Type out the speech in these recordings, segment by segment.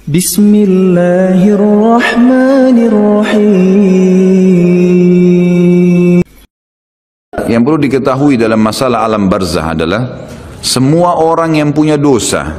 Bismillahirrahmanirrahim. Yang perlu diketahui dalam masalah alam barzah adalah semua orang yang punya dosa,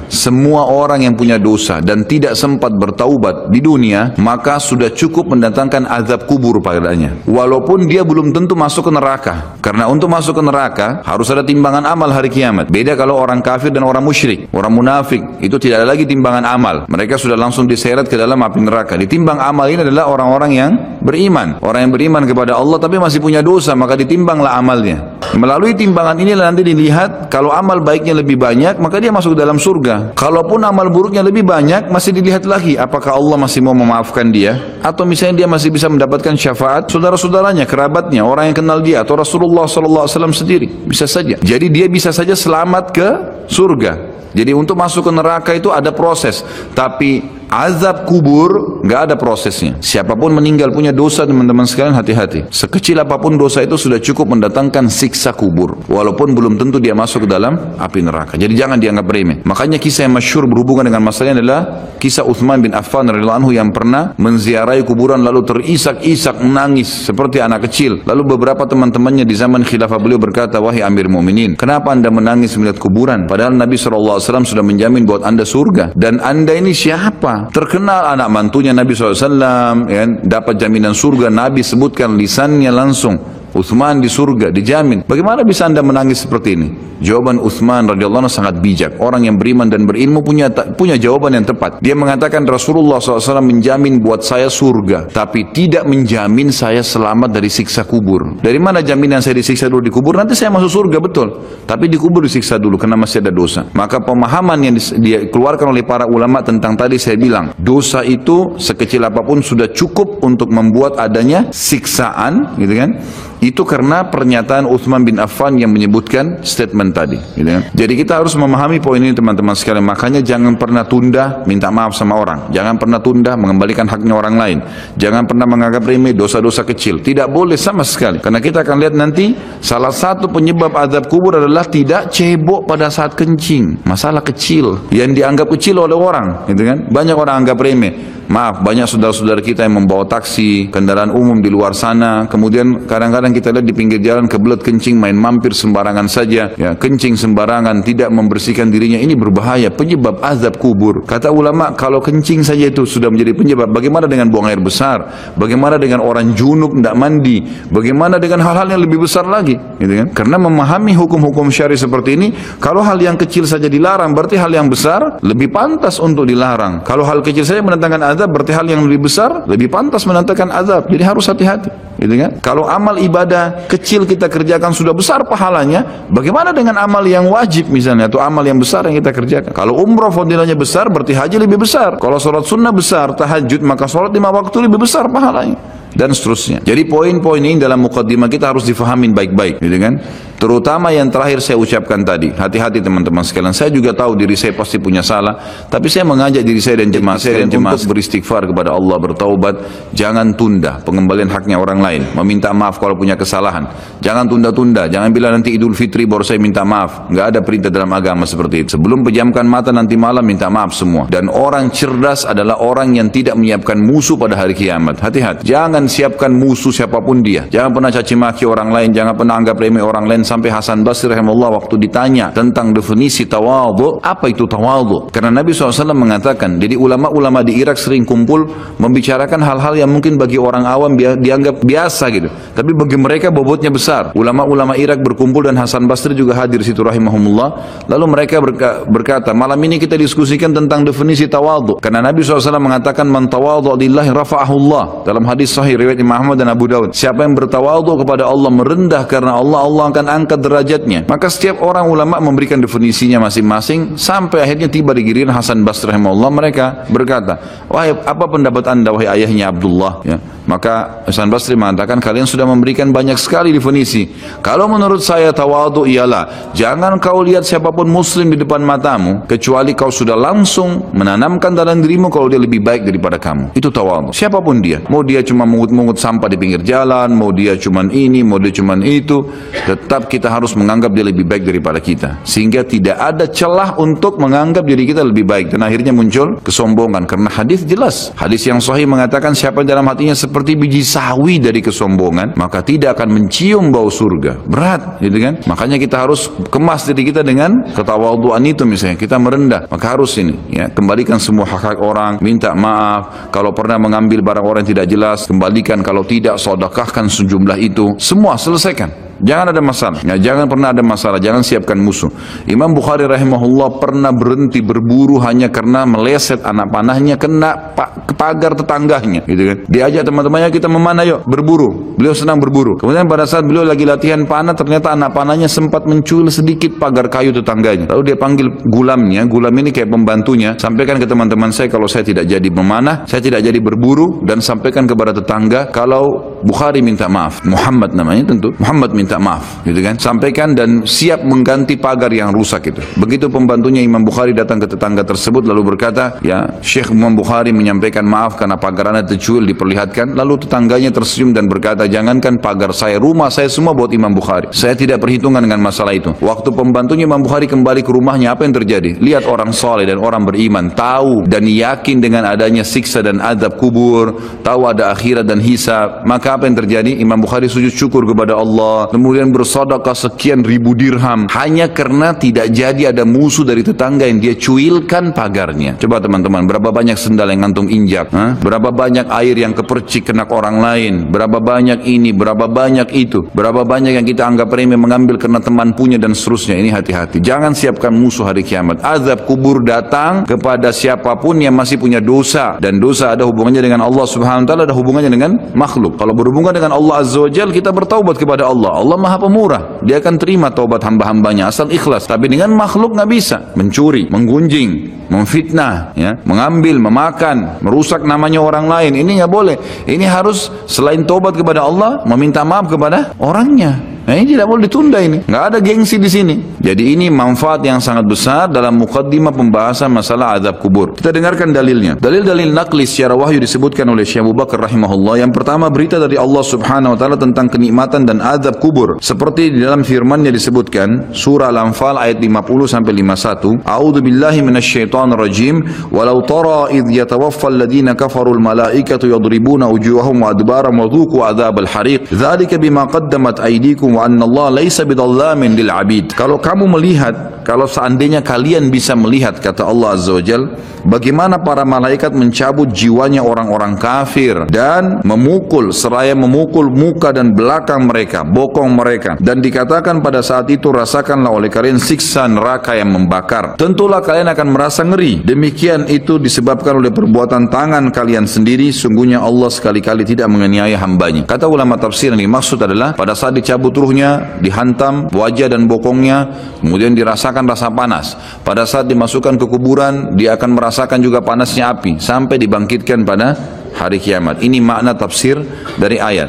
dan tidak sempat bertaubat di dunia, maka sudah cukup mendatangkan azab kubur padanya. Walaupun dia belum tentu masuk ke neraka. Karena untuk masuk ke neraka harus ada timbangan amal hari kiamat. Beda kalau orang kafir dan orang musyrik, orang munafik, itu tidak ada lagi timbangan amal. Mereka sudah langsung diseret ke dalam api neraka. Ditimbang amal ini adalah orang-orang yang beriman. Orang yang beriman kepada Allah tapi masih punya dosa, maka ditimbanglah amalnya. Melalui timbangan inilah nanti dilihat, kalau amal baiknya lebih banyak, maka dia masuk dalam surga. Kalaupun amal buruknya lebih banyak, masih dilihat lagi apakah Allah masih mau memaafkan dia, atau misalnya dia masih bisa mendapatkan syafaat saudara-saudaranya, kerabatnya, orang yang kenal dia, atau Rasulullah SAW sendiri. Bisa saja. Jadi dia bisa saja selamat ke surga. Jadi untuk masuk ke neraka itu ada proses, tapi azab kubur nggak ada prosesnya. Siapapun meninggal punya dosa, teman-teman sekalian, hati-hati. Sekecil apapun dosa itu sudah cukup mendatangkan siksa kubur, walaupun belum tentu dia masuk ke dalam api neraka. Jadi jangan dianggap remeh. Makanya kisah yang masyhur berhubungan dengan masalah ini adalah kisah Utsman bin Affan radhiyallahu anhu yang pernah menziarahi kuburan lalu terisak-isak menangis seperti anak kecil. Lalu beberapa teman-temannya di zaman khilafah beliau berkata, "Wahai Amir Mu'minin, kenapa anda menangis melihat kuburan? Padahal Nabi SAW sudah menjamin buat anda surga. Dan anda ini siapa? Terkenal anak mantunya Nabi SAW, ya, dapat jaminan surga. Nabi sebutkan lisannya langsung, Utsman di surga, dijamin. Bagaimana bisa anda menangis seperti ini?" Jawaban Utsman radhiyallahu anhu sangat bijak. Orang yang beriman dan berilmu punya jawaban yang tepat. Dia mengatakan, Rasulullah SAW menjamin buat saya surga, tapi tidak menjamin saya selamat dari siksa kubur. Dari mana jaminan saya disiksa dulu di kubur? Nanti saya masuk surga, betul. Tapi di kubur disiksa dulu karena masih ada dosa. Maka pemahaman yang dikeluarkan oleh para ulama tentang tadi saya bilang, dosa itu sekecil apapun sudah cukup untuk membuat adanya siksaan, gitu kan? Itu karena pernyataan Utsman bin Affan yang menyebutkan statement tadi, gitu kan? Jadi kita harus memahami poin ini, teman-teman sekalian. Makanya jangan pernah tunda minta maaf sama orang. Jangan pernah tunda mengembalikan haknya orang lain. Jangan pernah menganggap remeh dosa-dosa kecil. Tidak boleh sama sekali. Karena kita akan lihat nanti salah satu penyebab azab kubur adalah tidak cebok pada saat kencing. Masalah kecil yang dianggap kecil oleh orang, gitu kan? Banyak orang anggap remeh. Maaf, banyak saudara-saudara kita yang membawa taksi, kendaraan umum di luar sana, kemudian kadang-kadang kita lihat di pinggir jalan kebelet kencing, main mampir sembarangan saja, ya, kencing sembarangan, tidak membersihkan dirinya. Ini berbahaya, penyebab azab kubur. Kata ulama, kalau kencing saja itu sudah menjadi penyebab, bagaimana dengan buang air besar? Bagaimana dengan orang junub tidak mandi? Bagaimana dengan hal-hal yang lebih besar lagi? Gitu kan? Karena memahami hukum-hukum syari seperti ini, kalau hal yang kecil saja dilarang, berarti hal yang besar lebih pantas untuk dilarang. Kalau hal kecil saja mendatangkan azab, berarti hal yang lebih besar lebih pantas mendatangkan azab. Jadi harus hati-hati, gitu kan? Kalau amal ibadah kecil kita kerjakan sudah besar pahalanya, bagaimana dengan amal yang wajib misalnya, atau amal yang besar yang kita kerjakan? Kalau umrah fadilahnya besar, berarti haji lebih besar. Kalau sholat sunnah besar, tahajud, maka sholat 5 waktu lebih besar pahalanya, dan seterusnya. Jadi poin-poin ini dalam mukaddimah kita harus difahamin baik-baik, gitu kan? Terutama yang terakhir saya ucapkan tadi. Hati-hati teman-teman sekalian. Saya juga tahu diri saya pasti punya salah, tapi saya mengajak diri saya dan jemaah sekalian untuk beristighfar kepada Allah, bertaubat. Jangan tunda pengembalian haknya orang lain, meminta maaf kalau punya kesalahan. Jangan tunda-tunda. Jangan bilang nanti Idul Fitri baru saya minta maaf. Nggak ada perintah dalam agama seperti itu. Sebelum pejamkan mata nanti malam minta maaf semua. Dan orang cerdas adalah orang yang tidak menyiapkan musuh pada hari kiamat. Hati-hati. Jangan siapkan musuh siapapun dia. Jangan pernah caci maki orang lain. Jangan pernah anggap remeh orang lain. Sampai Hasan Basri rahimahullah waktu ditanya tentang definisi tawadhu, apa itu tawadhu? Karena Nabi SAW mengatakan, jadi ulama-ulama di Irak sering kumpul membicarakan hal-hal yang mungkin bagi orang awam dianggap biasa gitu, tapi bagi mereka bobotnya besar. Ulama-ulama Irak berkumpul dan Hasan Basri juga hadir situ rahimahumullah. Lalu mereka berkata, malam ini kita diskusikan tentang definisi tawadhu. Karena Nabi SAW mengatakan, man tawadhu lillahi rafa'ahullah. Dalam hadis sahih riwayat Imam Ahmad dan Abu Daud, siapa yang bertawadhu kepada Allah, merendah karena Allah, Allah akan angkat derajatnya. Maka setiap orang ulama memberikan definisinya masing-masing, sampai akhirnya tiba di giliran Hasan Basri rahimahullah. Mereka berkata, wahai, apa pendapat anda wahai ayahnya Abdullah, ya? Maka Hasan Basri mengatakan, kalian sudah memberikan banyak sekali definisi. Kalau menurut saya tawadhu ialah jangan kau lihat siapapun muslim di depan matamu kecuali kau sudah langsung menanamkan dalam dirimu kalau dia lebih baik daripada kamu. Itu tawadhu. Siapapun dia, mau dia cuma mungut-mungut sampah di pinggir jalan, mau dia cuma ini, mau dia cuma itu, tetap kita harus menganggap dia lebih baik daripada kita, sehingga tidak ada celah untuk menganggap diri kita lebih baik. Dan akhirnya muncul kesombongan, karena hadis jelas, hadis yang sahih mengatakan siapa yang dalam hatinya seperti biji sawi dari kesombongan, maka tidak akan mencium bau surga. Berat, gitu kan? Makanya kita harus kemas diri kita dengan ketawadhuan itu. Misalnya kita merendah, maka harus ini, ya, kembalikan semua hak-hak orang, minta maaf kalau pernah mengambil barang orang yang tidak jelas, kembalikan, kalau tidak sedekahkan sejumlah itu, semua selesaikan. Jangan ada masalah, ya, jangan pernah ada masalah, jangan siapkan musuh. Imam Bukhari rahimahullah pernah berhenti berburu hanya karena meleset anak panahnya kena pagar tetangganya, gitu kan. Diajak teman-temannya, kita memanah yuk, berburu. Beliau senang berburu. Kemudian pada saat beliau lagi latihan panah, ternyata anak panahnya sempat mencuil sedikit pagar kayu tetangganya. Lalu dia panggil gulamnya, gulam ini kayak pembantunya, sampaikan ke teman-teman saya kalau saya tidak jadi memanah, saya tidak jadi berburu, dan sampaikan kepada tetangga kalau Bukhari minta maaf. Muhammad namanya tentu, Muhammad minta maaf, gitu kan. Sampaikan dan siap mengganti pagar yang rusak itu. Begitu pembantunya Imam Bukhari datang ke tetangga tersebut lalu berkata, ya, Syekh Imam Bukhari menyampaikan maaf karena pagar anda tercuil, diperlihatkan. Lalu tetangganya tersenyum dan berkata, jangankan pagar saya, rumah saya semua buat Imam Bukhari. Saya tidak perhitungan dengan masalah itu. Waktu pembantunya Imam Bukhari kembali ke rumahnya, apa yang terjadi? Lihat orang soleh dan orang beriman, tahu dan yakin dengan adanya siksa dan adab kubur, tahu ada akhirat dan hisab. Maka apa yang terjadi? Imam Bukhari sujud syukur kepada Allah, kemudian bersedekah sekian ribu dirham hanya karena tidak jadi ada musuh dari tetangga yang dia cuilkan pagarnya. Coba teman-teman, berapa banyak sendal yang ngantung injak, berapa banyak air yang kepercik kena orang lain, berapa banyak ini, berapa banyak itu, berapa banyak yang kita anggap remeh mengambil karena teman punya dan seterusnya. Ini hati-hati, jangan siapkan musuh hari kiamat. Azab kubur datang kepada siapapun yang masih punya dosa, dan dosa ada hubungannya dengan Allah Subhanahu wa taala, ada hubungannya dengan makhluk. Kalau berhubungan dengan Allah Azza wa Jalla, kita bertaubat kepada Allah. Allah Maha Pemurah, dia akan terima taubat hamba-hambanya asal ikhlas. Tapi dengan makhluk nggak bisa. Mencuri, menggunjing, memfitnah, ya, mengambil, memakan, merusak namanya orang lain, ini nggak boleh. Ini harus selain taubat kepada Allah, meminta maaf kepada orangnya. Nah, ini tidak boleh ditunda, ini nggak ada gengsi di sini. Jadi ini manfaat yang sangat besar dalam mukaddimah pembahasan masalah azab kubur. Kita dengarkan dalilnya. Dalil-dalil naqli secara wahyu disebutkan oleh Syekh Abu Bakar rahimahullah. Yang pertama, berita dari Allah Subhanahu wa taala tentang kenikmatan dan azab kubur. Seperti di dalam firman-Nya disebutkan surah Al-Anfal ayat 50 sampai 51. A'udzu billahi minasyaitonir rajim. Walau tara idh yatawaffal ladina kafarul malaikatu yadribuna wujuhahum wa adbarahum wa dhuqu adzabal hariq. Dzalika bima qaddamat aydikum wa anna Allah laisa bidzallamin lil abid. Kalau kamu melihat, kalau seandainya kalian bisa melihat, kata Allah Azza wa Jal, bagaimana para malaikat mencabut jiwanya orang-orang kafir dan memukul, seraya memukul muka dan belakang mereka, bokong mereka, dan dikatakan pada saat itu, rasakanlah oleh kalian siksa neraka yang membakar. Tentulah kalian akan merasa ngeri. Demikian itu disebabkan oleh perbuatan tangan kalian sendiri. Sungguhnya Allah sekali-kali tidak menganiaya hambanya. Kata ulama tafsir, yang dimaksud adalah pada saat dicabut ruhnya, dihantam wajah dan bokongnya, kemudian dirasakan rasa panas. Pada saat dimasukkan ke kuburan, dia akan merasakan juga panasnya api sampai dibangkitkan pada hari kiamat. Ini makna tafsir dari ayat.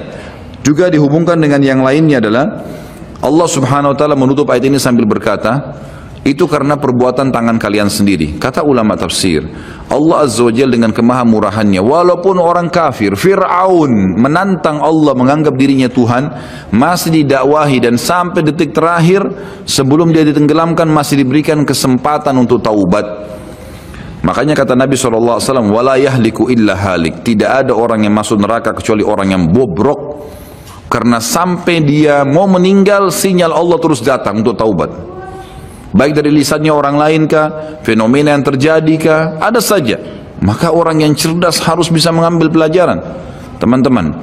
Juga dihubungkan dengan yang lainnya adalah Allah Subhanahu wa taala menutup ayat ini sambil berkata, itu karena perbuatan tangan kalian sendiri. Kata ulama tafsir, Allah Azza wa Jalla dengan kemahamurahannya, walaupun orang kafir, Fir'aun menantang Allah, menganggap dirinya Tuhan, masih didakwahi, dan sampai detik terakhir sebelum dia ditenggelamkan masih diberikan kesempatan untuk taubat. Makanya kata Nabi SAW, wala yahliku illa halik, tidak ada orang yang masuk neraka kecuali orang yang bobrok, karena sampai dia mau meninggal sinyal Allah terus datang untuk taubat. Baik dari lisannya orang lain kah, fenomena yang terjadi kah, ada saja. Maka orang yang cerdas harus bisa mengambil pelajaran. Teman-teman,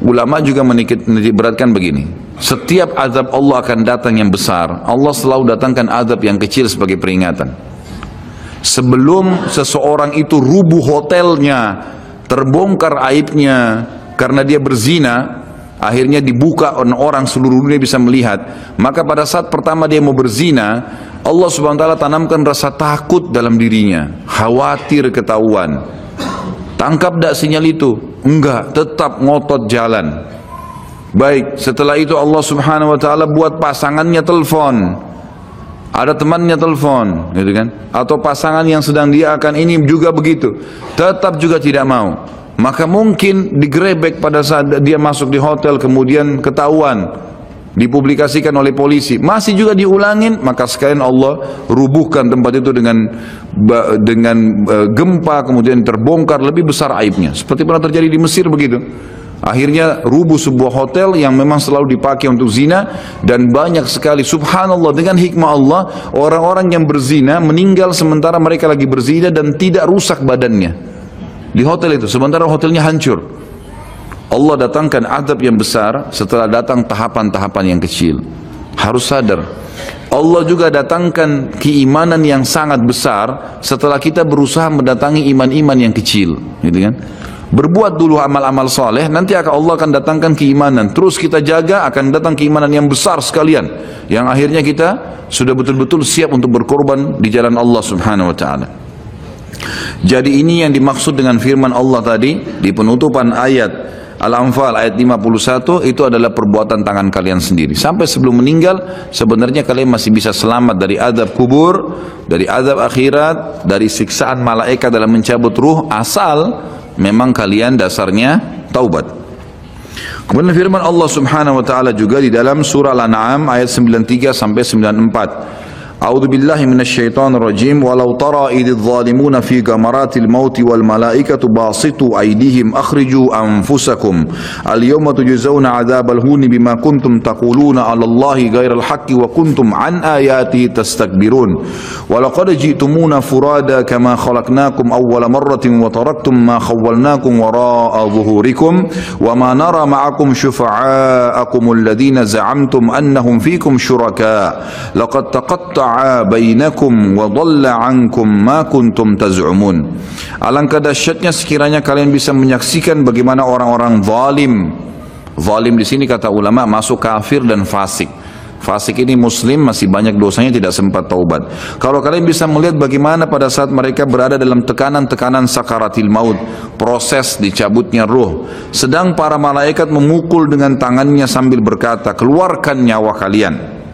ulama juga menitikberatkan begini, setiap azab Allah akan datang yang besar, Allah selalu datangkan azab yang kecil sebagai peringatan. Sebelum seseorang itu rubuh hotelnya, terbongkar aibnya karena dia berzina, akhirnya dibuka orang seluruh dunia bisa melihat, maka pada saat pertama dia mau berzina, Allah Subhanahu wa taala tanamkan rasa takut dalam dirinya, khawatir ketahuan, Tangkap dak sinyal itu? Enggak, tetap ngotot jalan. Baik, setelah itu Allah Subhanahu wa taala buat pasangannya telepon. Ada temannya telepon, gitu kan? Atau pasangan yang sedang dia akan ini juga begitu. Tetap juga tidak mau. Maka mungkin digerebek pada saat dia masuk di hotel, kemudian ketahuan, dipublikasikan oleh polisi, masih juga diulangin, maka sekalian Allah rubuhkan tempat itu dengan gempa, kemudian terbongkar, lebih besar aibnya. Seperti pernah terjadi di Mesir begitu. Akhirnya rubuh sebuah hotel yang memang selalu dipakai untuk zina, dan banyak sekali, subhanallah, dengan hikmah Allah, orang-orang yang berzina meninggal sementara mereka lagi berzina dan tidak rusak badannya di hotel itu, sementara hotelnya hancur. Allah datangkan azab yang besar setelah datang tahapan-tahapan yang kecil. Harus sadar, Allah juga datangkan keimanan yang sangat besar setelah kita berusaha mendatangi iman-iman yang kecil, gitu kan? Berbuat dulu amal-amal soleh, nanti Allah akan datangkan keimanan. Terus kita jaga, akan datang keimanan yang besar sekalian, yang akhirnya kita sudah betul-betul siap untuk berkorban di jalan Allah Subhanahu wa ta'ala. Jadi ini yang dimaksud dengan firman Allah tadi di penutupan ayat Al-Anfal ayat 51, itu adalah perbuatan tangan kalian sendiri. Sampai sebelum meninggal sebenarnya kalian masih bisa selamat dari azab kubur, dari azab akhirat, dari siksaan malaikat dalam mencabut ruh, asal memang kalian dasarnya taubat. Kemudian firman Allah Subhanahu wa taala juga di dalam surah Al-An'am ayat 93 sampai 94. A'udzu billahi minasyaitonir rajim. Walau tara idz zalimuna fi gamaratil maut wal malaikatu basitu aydihim akhriju anfusakum al yawma tujzauna 'adzabal huni bima kuntum taquluna 'ala Allahi ghairal haqqi wa kuntum an ayatihi tastakbirun. Wa laqad ji'tumuna furada kama khalaqnakum awwala marratin wa taraktum ma khawwalnakum wara'a dhuhurikum wa ma nara ma'akum syufa'aakum alladhina za'amtum annahum fikum syuraka laqad taqatta'a bainakum wa dhalla 'ankum ma kuntum taz'umun. Alangkah dahsyatnya sekiranya kalian bisa menyaksikan bagaimana orang-orang zalim. Zalim di sini kata ulama masuk kafir dan fasik. Fasik ini muslim, masih banyak dosanya, tidak sempat taubat. Kalau kalian bisa melihat bagaimana pada saat mereka berada dalam tekanan-tekanan sakaratil maut, proses dicabutnya ruh, sedang para malaikat memukul dengan tangannya sambil berkata, keluarkan nyawa kalian.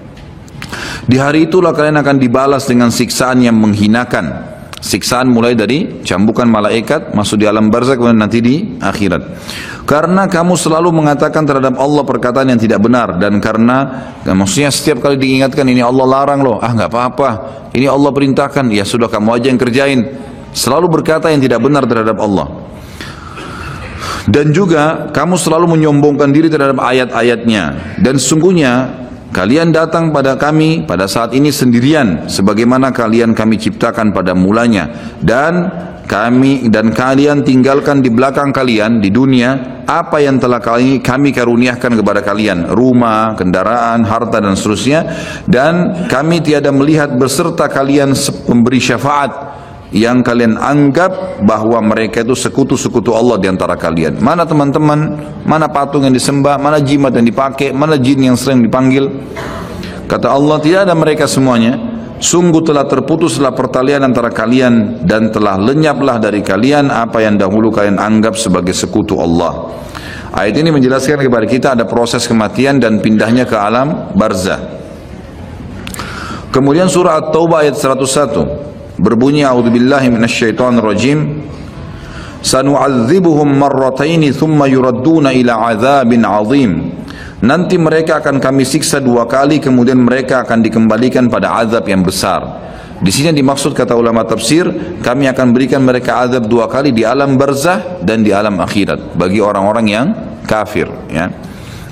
Di hari itulah kalian akan dibalas dengan siksaan yang menghinakan. Siksaan mulai dari cambukan malaikat, masuk di alam barzakh, kemudian nanti di akhirat. Karena kamu selalu mengatakan terhadap Allah perkataan yang tidak benar, dan karena maksudnya setiap kali diingatkan ini Allah larang loh, nggak apa-apa, ini Allah perintahkan, ya sudah kamu aja yang kerjain. Selalu berkata yang tidak benar terhadap Allah. Dan juga kamu selalu menyombongkan diri terhadap ayat-ayatnya. Dan sesungguhnya kalian datang pada kami pada saat ini sendirian, sebagaimana kalian kami ciptakan pada mulanya, dan kalian tinggalkan di belakang kalian di dunia apa yang telah kami karuniakan kepada kalian, rumah, kendaraan, harta dan seterusnya, dan kami tiada melihat beserta kalian pemberi syafaat yang kalian anggap bahwa mereka itu sekutu-sekutu Allah di antara kalian. Mana teman-teman, mana patung yang disembah, mana jimat yang dipakai, mana jin yang sering dipanggil. Kata Allah, tidak ada mereka semuanya. Sungguh telah terputuslah pertalian antara kalian, dan telah lenyaplah dari kalian apa yang dahulu kalian anggap sebagai sekutu Allah. Ayat ini menjelaskan kepada kita ada proses kematian dan pindahnya ke alam barzah. Kemudian surah At-Taubah ayat 101 berbunyi, a'udzubillahi minasyaitonir rajim, sanu'adzibuhum marrataini thumma yuradduna ila 'adzabin 'adzim. Nanti mereka akan kami siksa 2 kali, kemudian mereka akan dikembalikan pada azab yang besar. Di sini dimaksud kata ulama tafsir, kami akan berikan mereka azab 2 kali di alam barzah dan di alam akhirat bagi orang-orang yang kafir, ya.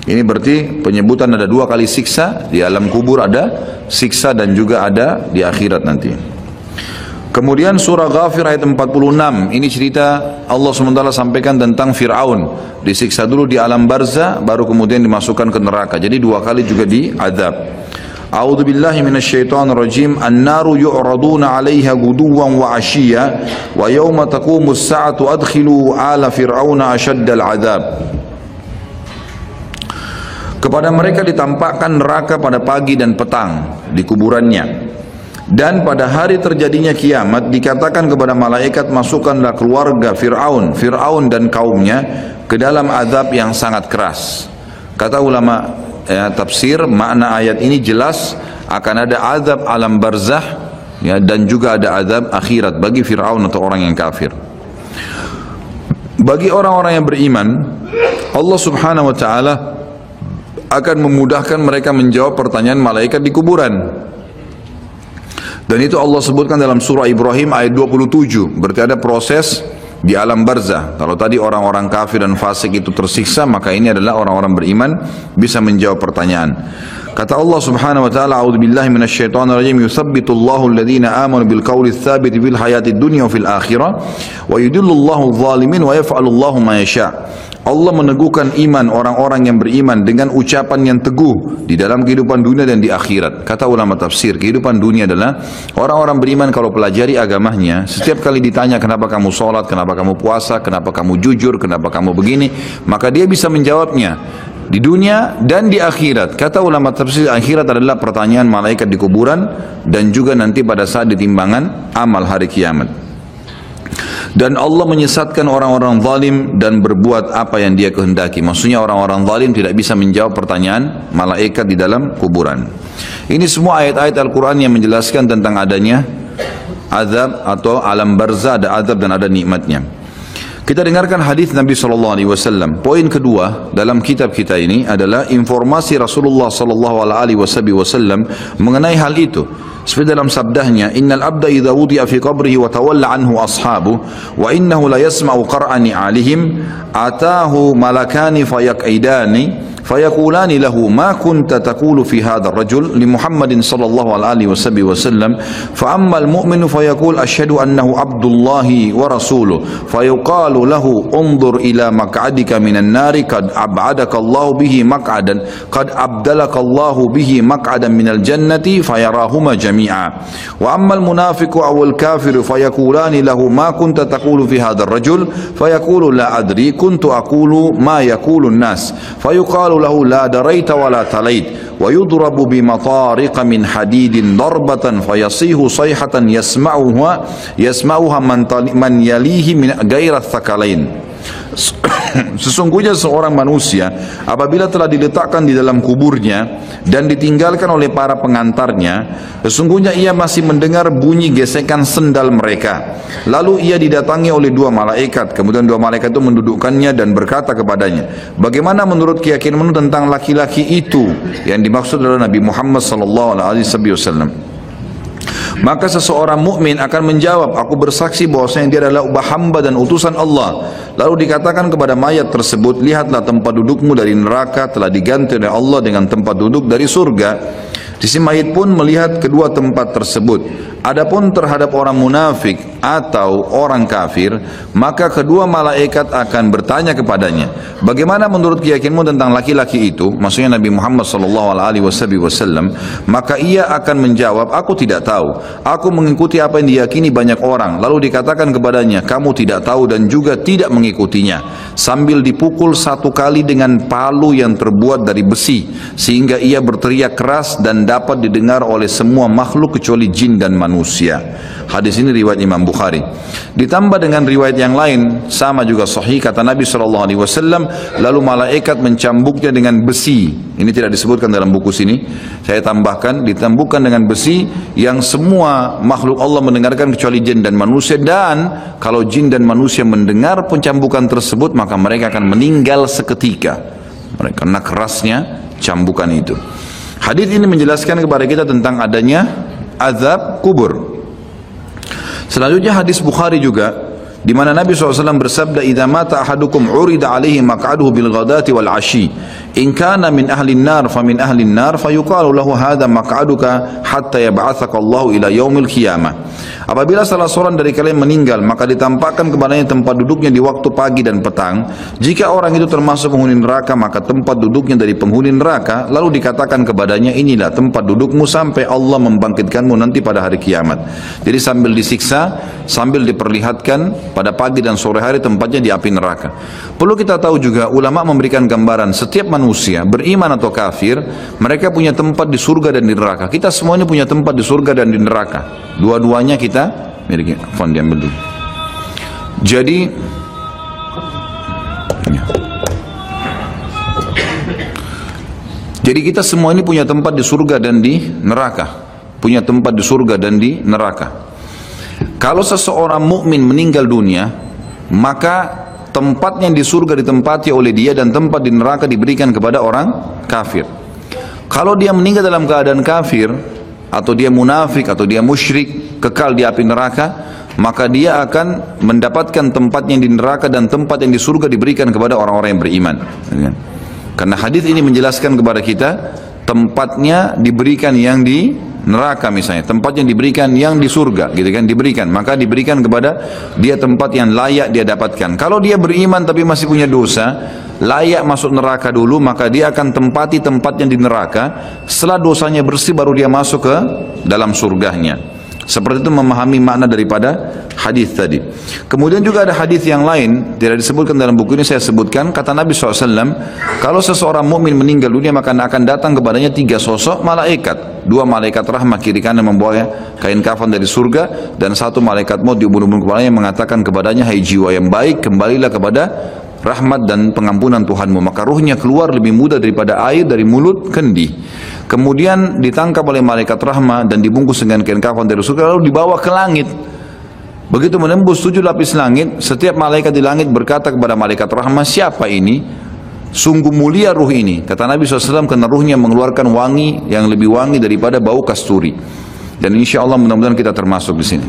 Ini berarti penyebutan ada 2 kali siksa, di alam kubur ada siksa dan juga ada di akhirat nanti. Kemudian surah Ghafir ayat 46, ini cerita Allah SWT sampaikan tentang Fir'aun, disiksa dulu di alam barzah, baru kemudian dimasukkan ke neraka. Jadi 2 kali juga diazab. A'udzu billahi minasyaitonir rajim. An-naru yu'raduna 'alaiha guduwan wa 'ashiyya wa yawma taqumus sa'atu adkhilu ala fir'auna ashaddal 'adzab. Kepada mereka ditampakkan neraka pada pagi dan petang di kuburannya. Dan pada hari terjadinya kiamat dikatakan kepada malaikat, masukkanlah keluarga Fir'aun dan kaumnya ke dalam azab yang sangat keras. Kata ulama tafsir, makna ayat ini jelas akan ada azab alam barzah ya, dan juga ada azab akhirat bagi Fir'aun atau orang yang kafir. Bagi orang-orang yang beriman, Allah Subhanahu wa taala akan memudahkan mereka menjawab pertanyaan malaikat di kuburan. Dan itu Allah sebutkan dalam surah Ibrahim ayat 27. Berarti ada proses di alam barzah. Kalau tadi orang-orang kafir dan fasik itu tersiksa, maka ini adalah orang-orang beriman bisa menjawab pertanyaan. Kata Allah Subhanahu wa taala, a'udzubillahi minasyaitonir rajim, yutsabbitullahu alladhina amanu bil qawli tsabiti fil hayatid dunya wa fil akhirah wa yudillullahu adh-dhalimin wa yaf'alullahu ma yasha'. Allah meneguhkan iman orang-orang yang beriman dengan ucapan yang teguh di dalam kehidupan dunia dan di akhirat. Kata ulama tafsir, kehidupan dunia adalah orang-orang beriman kalau pelajari agamanya, setiap kali ditanya kenapa kamu sholat, kenapa kamu puasa, kenapa kamu jujur, kenapa kamu begini, maka dia bisa menjawabnya di dunia dan di akhirat. Kata ulama tafsir, akhirat adalah pertanyaan malaikat di kuburan dan juga nanti pada saat ditimbangan amal hari kiamat. Dan Allah menyesatkan orang-orang zalim dan berbuat apa yang dia kehendaki. Maksudnya orang-orang zalim tidak bisa menjawab pertanyaan malaikat di dalam kuburan. Ini semua ayat-ayat Al-Quran yang menjelaskan tentang adanya azab atau alam barzah, ada azab dan ada nikmatnya. Kita dengarkan hadis Nabi SAW. Poin kedua dalam kitab kita ini adalah informasi Rasulullah SAW mengenai hal itu. Seperti dalam sabdahnya, innal abda idza wudi'a fi qabrihi wa tawalla anhu ashabu wa innahu la yasma'u qar'ani 'alihim atahu malakani fayaq'idani فيقولان له ما كنت تقول في هذا الرجل لمحمد صلى الله عليه وسلم فأما المؤمن فيقول أشهد أنه عبد الله ورسوله فيقال له انظر إلى مقعدك من النار قد أبعدك الله به مقعدا قد أبدلك الله به مقعدا من الجنة فيراهما جميعا وأما المنافق أو الكافر فيقولان له ما كنت تقول في هذا الرجل فيقول لا أدري كنت أقول ما يقول الناس فيقال له لا دريت ولا تليت ويضرب بمطارق من حديد ضربة فيصيح صيحة يسمعها من يليه من غير الثقلين. Sesungguhnya seorang manusia apabila telah diletakkan di dalam kuburnya dan ditinggalkan oleh para pengantarnya, sesungguhnya ia masih mendengar bunyi gesekan sendal mereka. Lalu ia didatangi oleh dua malaikat, kemudian dua malaikat itu mendudukkannya dan berkata kepadanya, bagaimana menurut keyakinanmu tentang laki-laki itu? Yang dimaksud adalah Nabi Muhammad SAW. Maka seseorang mukmin akan menjawab, aku bersaksi bahwasanya dia adalah hamba dan utusan Allah. Lalu dikatakan kepada mayat tersebut, lihatlah tempat dudukmu dari neraka telah diganti oleh Allah dengan tempat duduk dari surga. Si mayit pun melihat kedua tempat tersebut. Adapun terhadap orang munafik atau orang kafir, maka kedua malaikat akan bertanya kepadanya, bagaimana menurut keyakinanmu tentang laki-laki itu? Maksudnya Nabi Muhammad SAW. Maka ia akan menjawab, aku tidak tahu. Aku mengikuti apa yang diyakini banyak orang. Lalu dikatakan kepadanya, kamu tidak tahu dan juga tidak mengikutinya. Sambil dipukul satu kali dengan palu yang terbuat dari besi, sehingga ia berteriak keras dan dapat didengar oleh semua makhluk kecuali jin dan manusia. Hadis ini riwayat Imam Bukhari. Ditambah dengan riwayat yang lain sama juga sahih, kata Nabi SAW, lalu malaikat mencambuknya dengan besi. Ini tidak disebutkan dalam buku sini, saya tambahkan, ditambukkan dengan besi yang semua makhluk Allah mendengarkan kecuali jin dan manusia. Dan kalau jin dan manusia mendengar pencambukan tersebut, maka mereka akan meninggal seketika karena kerasnya cambukan itu. Hadis ini menjelaskan kepada kita tentang adanya azab kubur. Selanjutnya hadis Bukhari juga, di mana Nabi SAW bersabda, idza mata ahadukum urida alaihi maq'aduhu bil ghadati wal ashi in kana min ahli an-nar fa min ahli an-nar fayuqalu lahu hadha maq'aduka hatta yab'atsaka Allah ila yaumil qiyamah. Apabila salah seorang dari kalian meninggal, maka ditampakkan kepadanya tempat duduknya di waktu pagi dan petang. Jika orang itu termasuk penghuni neraka, maka tempat duduknya dari penghuni neraka. Lalu dikatakan kepadanya, inilah tempat dudukmu sampai Allah membangkitkanmu nanti pada hari kiamat. Jadi sambil disiksa, sambil diperlihatkan pada pagi dan sore hari tempatnya di api neraka. Perlu kita tahu juga, ulama memberikan gambaran setiap manusia beriman atau kafir, mereka punya tempat di surga dan di neraka. Kita semua ini punya tempat di surga dan di neraka. Dua-duanya kita miliki. Fon diambil dulu. Jadi kita semua ini punya tempat di surga dan di neraka. Punya tempat di surga dan di neraka. Kalau seseorang mukmin meninggal dunia, maka tempatnya di surga ditempati oleh dia dan tempat di neraka diberikan kepada orang kafir. Kalau dia meninggal dalam keadaan kafir, atau dia munafik, atau dia musyrik, kekal di api neraka, maka dia akan mendapatkan tempatnya di neraka dan tempat yang di surga diberikan kepada orang-orang yang beriman. Karena hadis ini menjelaskan kepada kita tempatnya diberikan yang di neraka misalnya, tempatnya diberikan yang di surga, gitu kan, diberikan, maka diberikan kepada dia tempat yang layak dia dapatkan. Kalau dia beriman tapi masih punya dosa, layak masuk neraka dulu, maka dia akan tempati tempatnya di neraka. Setelah dosanya bersih baru dia masuk ke dalam surganya. Seperti itu memahami makna daripada hadis tadi. Kemudian juga ada hadis yang lain, tidak disebutkan dalam buku ini, saya sebutkan. Kata Nabi SAW, kalau seseorang mukmin meninggal dunia, maka akan datang kepadanya 3 sosok malaikat. 2 malaikat rahmat kiri kanan membawa kain kafan dari surga, dan 1 malaikat maut di ubun-ubun kepalanya mengatakan kepadanya, hai jiwa yang baik, kembalilah kepada rahmat dan pengampunan Tuhanmu. Maka ruhnya keluar lebih mudah daripada air dari mulut kendi. Kemudian ditangkap oleh malaikat rahmat dan dibungkus dengan kain kafan dari surga, lalu dibawa ke langit. Begitu menembus 7 lapis langit, setiap malaikat di langit berkata kepada malaikat rahmat, siapa ini? Sungguh mulia ruh ini. Kata Nabi SAW, karena ruhnya mengeluarkan wangi yang lebih wangi daripada bau kasturi. Dan insya Allah mudah-mudahan kita termasuk di sini.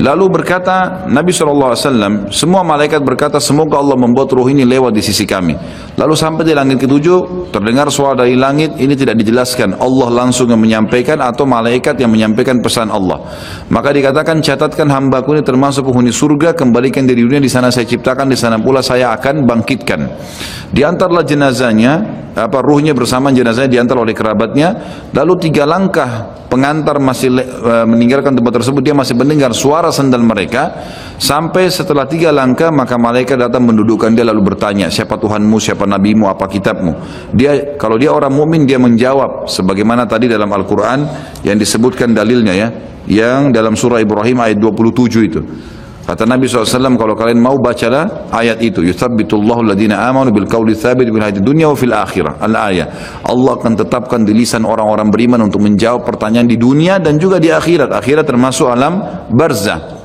Lalu berkata Nabi SAW, semua malaikat berkata, semoga Allah membuat ruh ini lewat di sisi kami. Lalu sampai di langit ke-7, terdengar suara dari langit, ini tidak dijelaskan Allah langsung yang menyampaikan atau malaikat yang menyampaikan pesan Allah. Maka dikatakan, catatkan hambaku ini termasuk penghuni surga, kembalikan dari dunia, di sana saya ciptakan, di sana pula saya akan bangkitkan. Diantarlah jenazahnya, ruhnya bersama jenazahnya diantar oleh kerabatnya. Lalu 3 langkah pengantar masih meninggalkan tempat tersebut, dia masih mendengar suara sandal mereka. Sampai setelah 3 langkah, maka malaikat datang mendudukkan dia lalu bertanya, siapa Tuhanmu, siapa nabimu, apa kitabmu? Dia, kalau dia orang mukmin, dia menjawab sebagaimana tadi dalam Al-Quran yang disebutkan dalilnya ya, yang dalam surah Ibrahim ayat 27 itu. Kata Nabi SAW, kalau kalian mau bacalah ayat itu, yuthabbitullahu alladhina amanu bil qawli tsabit bil hayatid dunya wa fil akhirah. Al-ayah. Allah akan tetapkan di lisan orang-orang beriman untuk menjawab pertanyaan di dunia dan juga di akhirat. Akhirat termasuk alam barzah.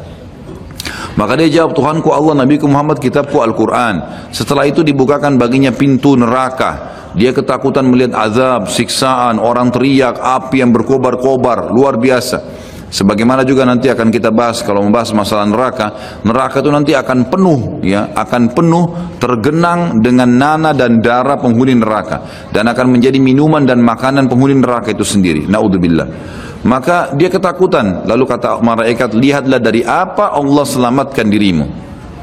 Maka dia jawab, Tuhanku Allah, Nabiku Muhammad, kitabku Al-Quran. Setelah itu dibukakan baginya pintu neraka. Dia ketakutan melihat azab, siksaan, orang teriak, api yang berkobar-kobar, luar biasa. Sebagaimana juga nanti akan kita bahas kalau membahas masalah neraka. Neraka itu nanti akan penuh, ya, akan penuh tergenang dengan nanah dan darah penghuni neraka, dan akan menjadi minuman dan makanan penghuni neraka itu sendiri. Naudzubillah. Maka dia ketakutan. Lalu kata malaikat, lihatlah dari apa Allah selamatkan dirimu.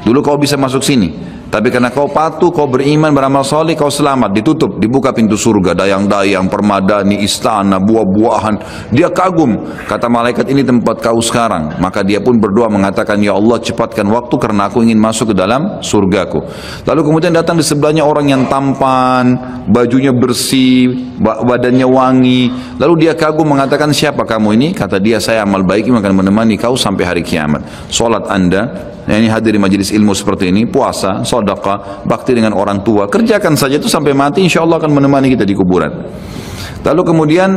Dulu kau bisa masuk sini, tapi karena kau patuh, kau beriman, beramal soleh, kau selamat. Ditutup, dibuka pintu surga, dayang-dayang, permadani, istana, buah-buahan. Dia kagum. Kata malaikat, ini tempat kau sekarang. Maka dia pun berdoa mengatakan, ya Allah, cepatkan waktu karena aku ingin masuk ke dalam surgaku. Lalu kemudian datang di sebelahnya orang yang tampan, bajunya bersih, badannya wangi. Lalu dia kagum mengatakan, siapa kamu ini? Kata dia, saya amal baik yang akan menemani kau sampai hari kiamat. Salat Anda, ini hadir di majelis ilmu seperti ini, puasa, sedekah, bakti dengan orang tua, kerjakan saja itu sampai mati, insya Allah akan menemani kita di kuburan. Lalu kemudian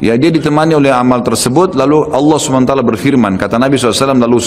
ya dia ditemani oleh amal tersebut. Lalu Allah SWT berfirman, kata Nabi SAW, lalu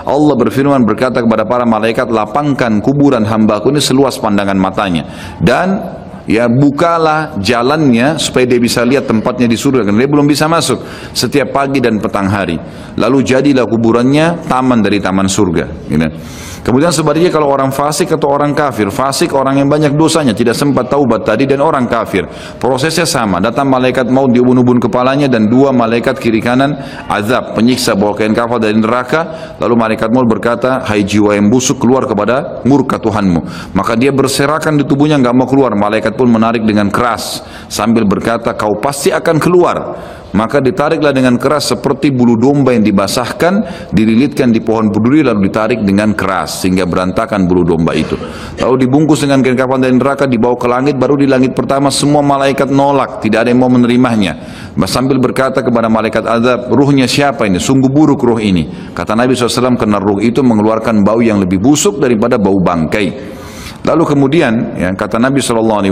Allah berfirman berkata kepada para malaikat, lapangkan kuburan hambaku ini seluas pandangan matanya, dan ya bukalah jalannya supaya dia bisa lihat tempatnya di surga, karena dia belum bisa masuk setiap pagi dan petang hari. Lalu jadilah kuburannya taman dari taman surga, gitu. Kemudian sebaliknya kalau orang fasik atau orang kafir, fasik orang yang banyak dosanya, tidak sempat taubat tadi, dan orang kafir prosesnya sama, datang malaikat maut di ubun-ubun kepalanya dan 2 malaikat kiri kanan azab penyiksa bawa kain kafan dari neraka. Lalu malaikat maut berkata, hai jiwa yang busuk, keluar kepada murka Tuhanmu. Maka dia berserakan di tubuhnya, nggak mau keluar. Malaikat pun menarik dengan keras sambil berkata, kau pasti akan keluar. maka ditariklah dengan keras seperti bulu domba yang dibasahkan, dililitkan di pohon berduri lalu ditarik dengan keras sehingga berantakan bulu domba itu. Lalu dibungkus dengan kain kafan dari neraka, dibawa ke langit. Baru di langit pertama semua malaikat nolak, tidak ada yang mau menerimanya, sambil berkata kepada malaikat azab, ruhnya siapa ini? Sungguh buruk ruh ini. Kata Nabi SAW, karena ruh itu mengeluarkan bau yang lebih busuk daripada bau bangkai. Lalu kemudian ya, kata Nabi SAW,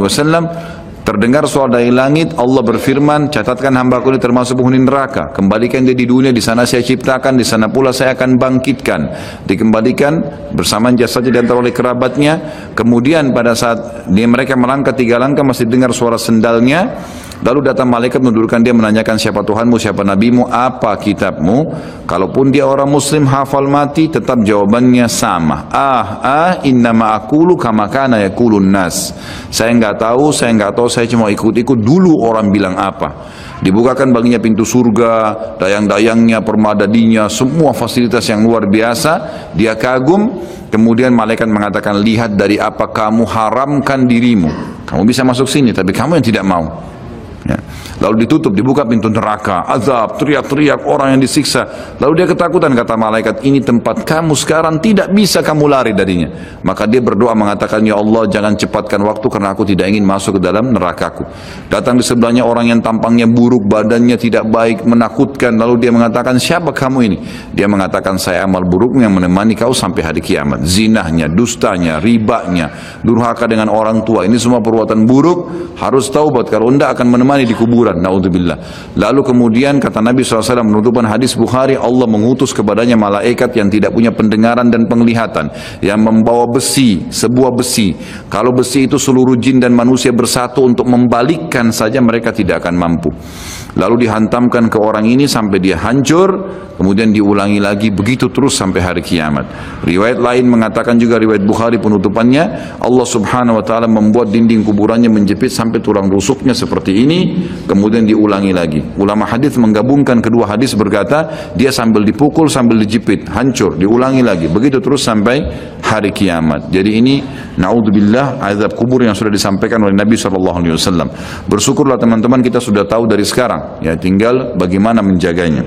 terdengar suara dari langit, Allah berfirman, catatkan hambaku ini termasuk penghuni neraka, kembalikan dia di dunia, di sana saya ciptakan, di sana pula saya akan bangkitkan. Dikembalikan bersamaan jasadnya diantar oleh kerabatnya. Kemudian pada saat mereka melangkah 3 langkah masih dengar suara sendalnya. Lalu datang malaikat menundukkan dia, menanyakan siapa Tuhanmu, siapa nabimu, apa kitabmu. Kalaupun dia orang muslim hafal mati, tetap jawabannya sama. Innama aqulu kama kana yaqulun nas. Saya enggak tahu, saya cuma ikut-ikut dulu orang bilang apa. Dibukakan baginya pintu surga, dayang-dayangnya, permadadinya, semua fasilitas yang luar biasa. Dia kagum. Kemudian malaikat mengatakan, lihat dari apa kamu haramkan dirimu. Kamu bisa masuk sini, tapi kamu yang tidak mau. Ya. Lalu ditutup, dibuka pintu neraka, azab, teriak-teriak orang yang disiksa. Lalu dia ketakutan, kata malaikat, ini tempat kamu sekarang, tidak bisa kamu lari darinya. Maka dia berdoa mengatakan, ya Allah jangan cepatkan waktu karena aku tidak ingin masuk ke dalam nerakaku. Datang di sebelahnya orang yang tampangnya buruk, badannya tidak baik, menakutkan. Lalu dia mengatakan, siapa kamu ini? Dia mengatakan, saya amal burukmu yang menemani kau sampai hari kiamat. Zinahnya, dustanya, ribanya, durhaka dengan orang tua, ini semua perbuatan buruk, harus taubat, kalau tidak akan menemani di kuburan, naudzubillah. Lalu kemudian kata Nabi SAW menutupkan hadis Bukhari, Allah mengutus kepadanya malaikat yang tidak punya pendengaran dan penglihatan, yang membawa besi, sebuah besi. Kalau besi itu seluruh jin dan manusia bersatu untuk membalikkan saja, mereka tidak akan mampu. Lalu dihantamkan ke orang ini sampai dia hancur, kemudian diulangi lagi, begitu terus sampai hari kiamat. Riwayat lain mengatakan juga, riwayat Bukhari penutupannya, Allah Subhanahu wa ta'ala membuat dinding kuburannya menjepit sampai tulang rusuknya seperti ini, kemudian diulangi lagi. Ulama hadis menggabungkan kedua hadis, berkata dia sambil dipukul sambil dijepit, hancur, diulangi lagi, begitu terus sampai hari kiamat. Jadi ini naudzubillah azab kubur yang sudah disampaikan oleh Nabi SAW. Bersyukurlah teman-teman, kita sudah tahu dari sekarang, ya tinggal bagaimana menjaganya.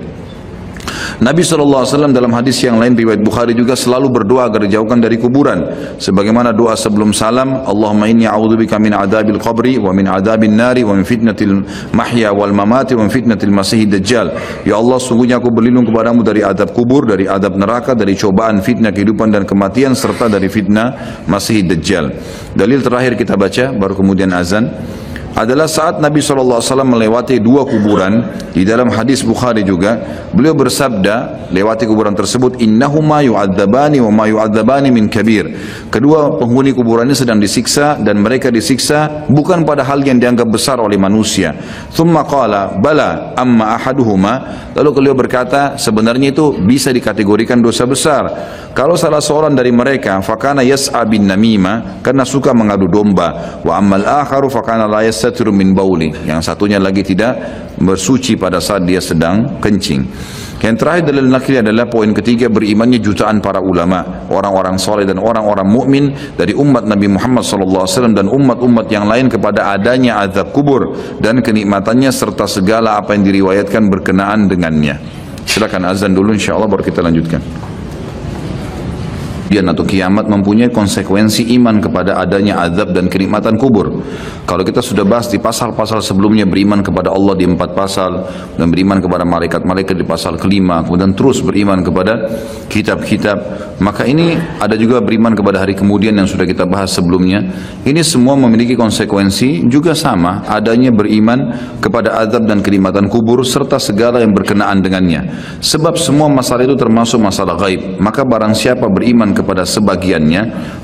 Nabi SAW dalam hadis yang lain riwayat Bukhari juga selalu berdoa agar dijauhkan dari kuburan, sebagaimana doa sebelum salam, Allahumma inni a'udzubika min adabil qabri wa min adabin nari wa min fitnatil mahya wal mamati wa min fitnatil masihid dajjal. Ya Allah, sungguhnya aku berlindung kepadamu dari adab kubur, dari adab neraka, dari cobaan fitnah kehidupan dan kematian, serta dari fitnah masihid dajjal. Dalil terakhir kita baca baru kemudian azan adalah saat Nabi SAW melewati 2 kuburan. Di dalam hadis Bukhari juga beliau bersabda lewati kuburan tersebut, innahuma yu'adzabani wa ma yu'adzabani min kabir. Kedua penghuni kuburan ini sedang disiksa, dan mereka disiksa bukan pada hal yang dianggap besar oleh manusia. Thumma qala bala amma ahaduhuma. Lalu beliau berkata, sebenarnya itu bisa dikategorikan dosa besar. Kalau salah seorang dari mereka fakana yas'a bin namima, karena suka mengadu domba, wa ammal akharu fakana la yastatiru min bauli, yang satunya lagi tidak bersuci pada saat dia sedang kencing. Yang terakhir dalil nakli adalah poin ketiga, berimannya jutaan para ulama, orang-orang soleh dan orang-orang mukmin dari umat Nabi Muhammad SAW dan umat-umat yang lain kepada adanya azab kubur dan kenikmatannya serta segala apa yang diriwayatkan berkenaan dengannya. Silakan azan dulu, insyaallah baru kita lanjutkan. Atau kiamat mempunyai konsekuensi iman kepada adanya azab dan kenikmatan kubur. Kalau kita sudah bahas di pasal-pasal sebelumnya, beriman kepada Allah di 4 pasal, dan beriman kepada malaikat-malaikat di pasal kelima, kemudian terus beriman kepada kitab-kitab, maka ini ada juga beriman kepada hari kemudian yang sudah kita bahas sebelumnya. Ini semua memiliki konsekuensi juga sama, adanya beriman kepada azab dan kenikmatan kubur serta segala yang berkenaan dengannya. Sebab semua masalah itu termasuk masalah gaib, maka barang siapa beriman kepada sebagiannya,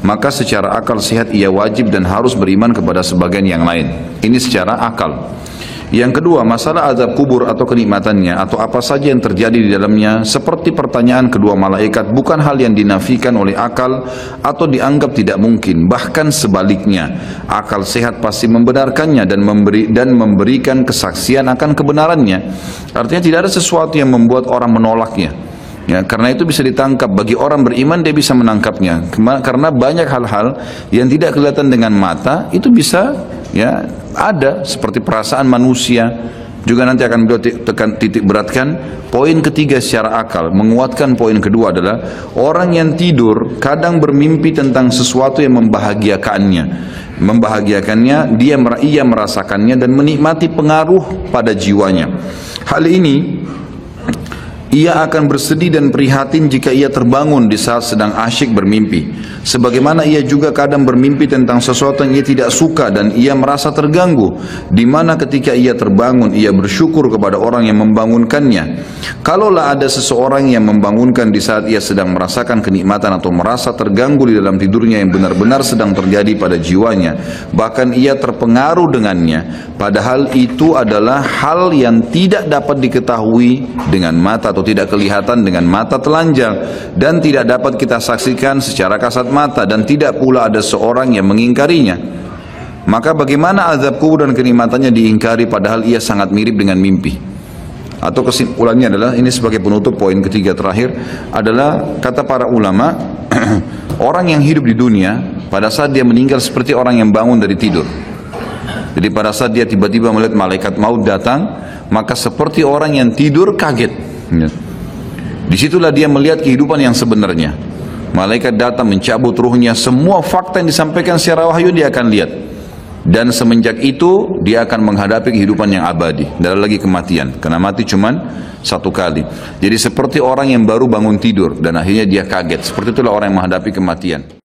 maka secara akal sehat ia wajib dan harus beriman kepada sebagian yang lain. Ini secara akal. Yang kedua, masalah azab kubur atau kenikmatannya atau apa saja yang terjadi di dalamnya, seperti pertanyaan kedua malaikat, bukan hal yang dinafikan oleh akal atau dianggap tidak mungkin. Bahkan sebaliknya, akal sehat pasti membenarkannya dan memberikan kesaksian akan kebenarannya. Artinya tidak ada sesuatu yang membuat orang menolaknya. Ya, karena itu bisa ditangkap. Bagi orang beriman, dia bisa menangkapnya. Karena banyak hal-hal yang tidak kelihatan dengan mata itu bisa, ya, ada seperti perasaan manusia, Juga nanti akan beliau titik beratkan. Poin ketiga secara akal, menguatkan poin kedua adalah orang yang tidur kadang bermimpi tentang sesuatu yang membahagiakannya. Ia merasakannya dan menikmati pengaruh pada jiwanya. Hal ini ia akan bersedih dan prihatin jika ia terbangun di saat sedang asyik bermimpi. Sebagaimana ia juga kadang bermimpi tentang sesuatu yang ia tidak suka dan ia merasa terganggu. Di mana ketika ia terbangun, ia bersyukur kepada orang yang membangunkannya. Kalaulah ada seseorang yang membangunkan di saat ia sedang merasakan kenikmatan atau merasa terganggu di dalam tidurnya yang benar-benar sedang terjadi pada jiwanya, bahkan ia terpengaruh dengannya, padahal itu adalah hal yang tidak dapat diketahui dengan mata atau tidak kelihatan dengan mata telanjang dan tidak dapat kita saksikan secara kasat mata dan tidak pula ada seorang yang mengingkarinya. Maka bagaimana azab kubur dan kenikmatannya diingkari padahal ia sangat mirip dengan mimpi? Atau kesimpulannya adalah, ini sebagai penutup poin ketiga terakhir adalah kata para ulama, orang yang hidup di dunia pada saat dia meninggal seperti orang yang bangun dari tidur. Jadi pada saat dia tiba-tiba melihat malaikat maut datang, maka seperti orang yang tidur kaget. Disitulah dia melihat kehidupan yang sebenarnya. Malaikat datang mencabut ruhnya, semua fakta yang disampaikan secara wahyu dia akan lihat. Dan semenjak itu dia akan menghadapi kehidupan yang abadi, tidak ada lagi kematian, karena mati cuman satu kali. Jadi seperti orang yang baru bangun tidur dan akhirnya dia kaget, seperti itulah orang yang menghadapi kematian.